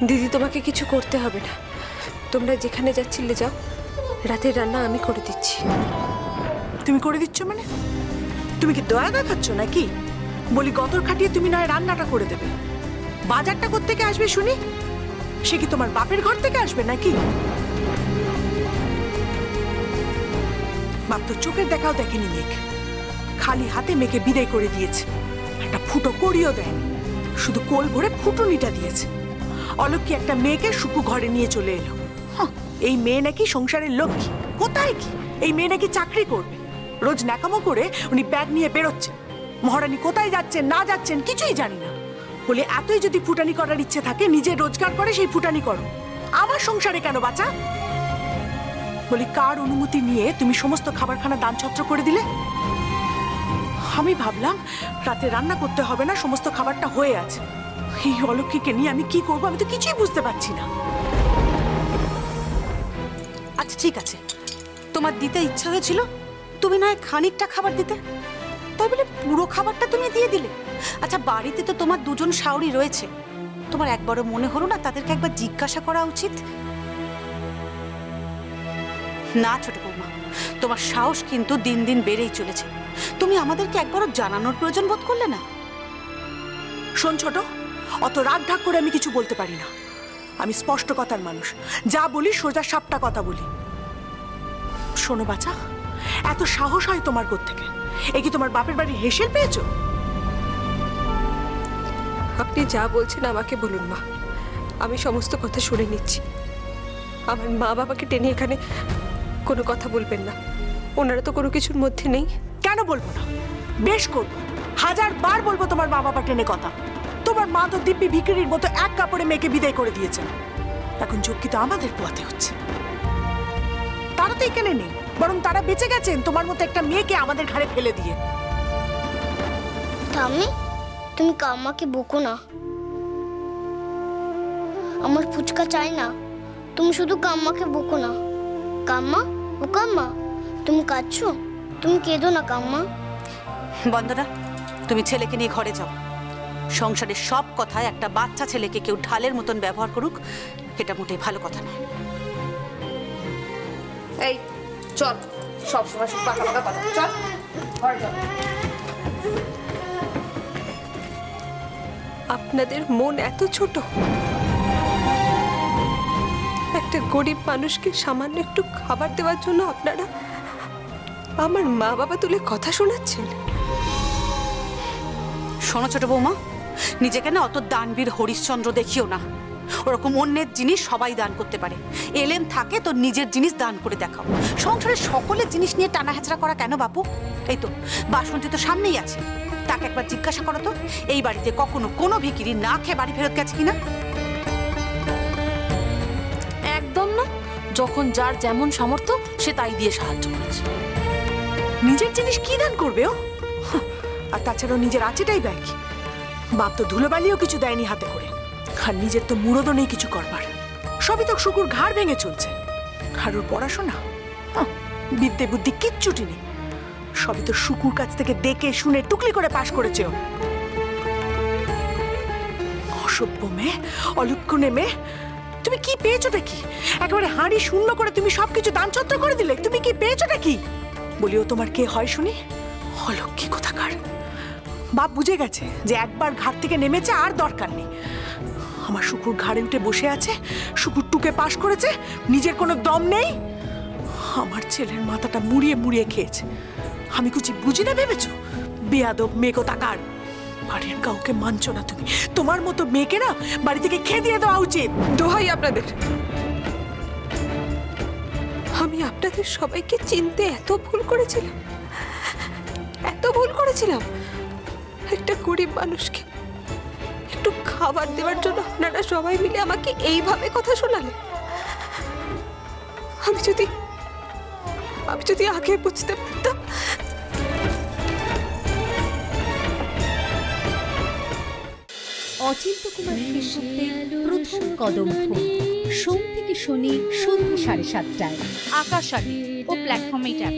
দিদি তোমাকে কিছু করতে হবে না, তোমরা যেখানে যাচ্ছিলে যাও, রাতের রান্না আমি করে দিচ্ছি। তুমি করে দিচ্ছ মানে? তুমি কি দয়া দেখাচ্ছ নাকি? বলি গতর খাটিয়ে তুমি নয় রান্নাটা করে দেবে, বাজারটা কোত্থেকে আসবে শুনি? সে কি তোমার বাপের ঘর থেকে আসবে নাকি? বাপ তো চোখের দেখাও দেখেনি মেঘ, খালি হাতে মেয়েকে বিদায় করে দিয়েছে, একটা ফুটো করিও দেয়নি, শুধু কোল ভরে ফুটুনিটা দিয়েছে। অলক্ষ্মী একটা মেয়েকে সুকু ঘরে নিয়ে চলে এলো। এই মেয়ে নাকি সংসারের লক্ষ্মী, কোথায় কি এই মেয়ে নাকি চাকরি করবে। রোজ ন্যাকামো করে উনি ব্যাগ নিয়ে বেরোচ্ছেন, মহারানী কোথায় যাচ্ছেন না যাচ্ছেন কিছুই জানি না। বলে এতই যদি ফুটানি করার ইচ্ছে থাকে নিজে রোজগার করে সেই ফুটানি করো, আমার সংসারে কেন বাঁচা? বলি কার অনুমতি নিয়ে তুমি সমস্ত খাবারখানা দানছত্র করে দিলে? আমি ভাবলাম রাতে রান্না করতে হবে না, সমস্ত খাবারটা হয়ে আছে। এই অলক্ষ্মীকে নিয়ে আমি কি করবো, আমি তো কিছুই বুঝতে পারছি না। আচ্ছা ঠিক আছে, তোমার দিতে ইচ্ছা হয়েছিল, তুমি নয় খানিকটা খাবার দিতে, তাই বলে পুরো খাবারটা তুমি দিয়ে দিলে? আচ্ছা বাড়িতে তো তোমার দুজন শাওরি রয়েছে, তোমার একবারও মনে হলো না তাদেরকে একবার জিজ্ঞাসা করা উচিত? না ছোট বৌমা, তোমার সাহস কিন্তু দিন দিন বেড়েই চলেছে, তুমি আমাদেরকে একবারও জানানোর প্রয়োজন বোধ করলে না? শোন ছোট, অত রাগ ঢাক করে আমি কিছু বলতে পারি না, আমি স্পষ্ট কথার মানুষ, যা বলি সোজা সাপটা কথা বলি। শোনো বাছা, এত সাহস হয় তোমার কোত্থেকে? এ কি তোমার বাপের বাড়ি হেসেল পেয়েছো? আপনি যা বলছেন আমাকে বলুন মা, আমি সমস্ত কথা শুনে নিচ্ছি। আমার মা বাবাকে টেনে এখানে কোনো কথা বলবেন না, ওনারা তো কোনো কিছুর মধ্যে নেই। কেন বলবো না? বেশ করবো, 1000 বার বলবো তোমার মা বাবা টেনে কথা। তোমার মা তো দিব্যি ভিখারির মতো এক কাপড়ে মেয়েকে বিদায় করে দিয়েছেন, এখন ঝক্কি তো আমাদের পোয়াতে হচ্ছে। তারা তো এখানে নেই, বরং তারা বেঁচে গেছেন তোমার মতো একটা মেয়েকে আমাদের ঘাড়ে ফেলে দিয়ে। ঠাম্মি, তুমি কাম্মাকে বকো না, আমার ফুচকা চাই না, তুমি শুধু কাম্মাকে বকো না। কাম্মা, ও কাম্মা, তুমি কাঁদছো? তুমি কেঁদো না কাম্মা। বন্দনা, তুমি ছেলেকে নিয়ে ঘরে যাও। সংসারের সব কথায় একটা বাচ্চা ছেলেকে কেউ ঢালের মতন ব্যবহার করুক, এটা মোটেই ভালো কথা নয়। এই চল, সব সময় শুধু পাকা পাকা কথা, চল ঘরে চল। আপনাদের মন এত ছোট, একটা গরিব মানুষকে সামান্য একটু খাবার দেওয়ার জন্য আপনারা আমার মা বাবা তুলে কথা শোনাচ্ছেন। শোনো ছোট বৌমা, নিজেকে না অত দানবীর হরিশ্চন্দ্র দেখিও না। ওরকম অন্যের জিনিস সবাই দান করতে পারে, এলেম থাকে তো নিজের জিনিস দান করে দেখাও। সংসারের সকলের জিনিস নিয়ে টানা হেঁচড়া করা কেন বাপু? এই তো বাসন্তী তো সামনেই আছে, তাকে একবার জিজ্ঞাসা করো তো এই বাড়িতে কখনো কোনো ভিখিরি না খেয়ে বাড়ি ফেরত গেছে কিনা? একদম না, যখন যার যেমন সামর্থ্য সে তাই দিয়ে সাহায্য করেছে। নিজের জিনিস কি দান করবে ও? আর তাছাড়াও নিজের আছেটাই ব্যাগ, বাপ তো ধুলোবালিও কিছু দেয়নি হাতে করে, আর নিজের তো মুরদও নেই কিছু করবার, সবই তো শুকুর ঘাড় ভেঙে চলছে। আর ওর পড়াশোনা, বিদ্যে বুদ্ধি কিচ্ছুটি নেই, সবই তো শুকুর কাছ থেকে দেখে শুনে টুকলি করে পাশ করেছে ও। অসভ্য মেয়ে, অলক্ষণে মেয়ে, তুমি কি পেয়েছোটা কি? একেবারে হাঁড়ি শূন্য করে তুমি সবকিছু দানছত্র করে দিলে, তুমি কি পেয়েছোটা কি? বলিও তোমার কে হয় শুনি? অলক্ষী কোথাকার। বাপ বুঝে গেছে যে একবার ঘাট থেকে নেমেছে, আর দরকার নেই। আমার শুকুর ঘাড়ে উঠে বসে আছে, শুকুর টুকে পাশ করেছে, নিজের কোনো দম নেই। আমার ছেলের মাথাটা মুড়িয়ে মুড়িয়ে খেয়েছে, আমি কিছু বুঝি না ভেবেছো? বেয়াদব মেয়ে কোথাকার, বাড়ির কাউকে মানছো না তুমি। তোমার মতো মেয়েকে না বাড়ি থেকে খেয়ে দিয়ে দেওয়া উচিত। দোহাই আপনাদের, আমি আপনাদের সবাইকে চিনতে এত ভুল করেছিলাম, এত ভুল করেছিলাম। একটা গরিব মানুষকে একটু খাবার দেওয়ার জন্য আপনারা সবাই মিলে আমাকে এইভাবে কথা শোনালেন। আমি যদি আগে বুঝতে পারতাম। অচিন্ত কুমার সেনগুপ্তের প্রথম কদম ফুল, সোম থেকে শনি সন্ধ্যে 7:30টায় আকাশবাণী ও প্ল্যাটফর্ম 8 অ্যাপ।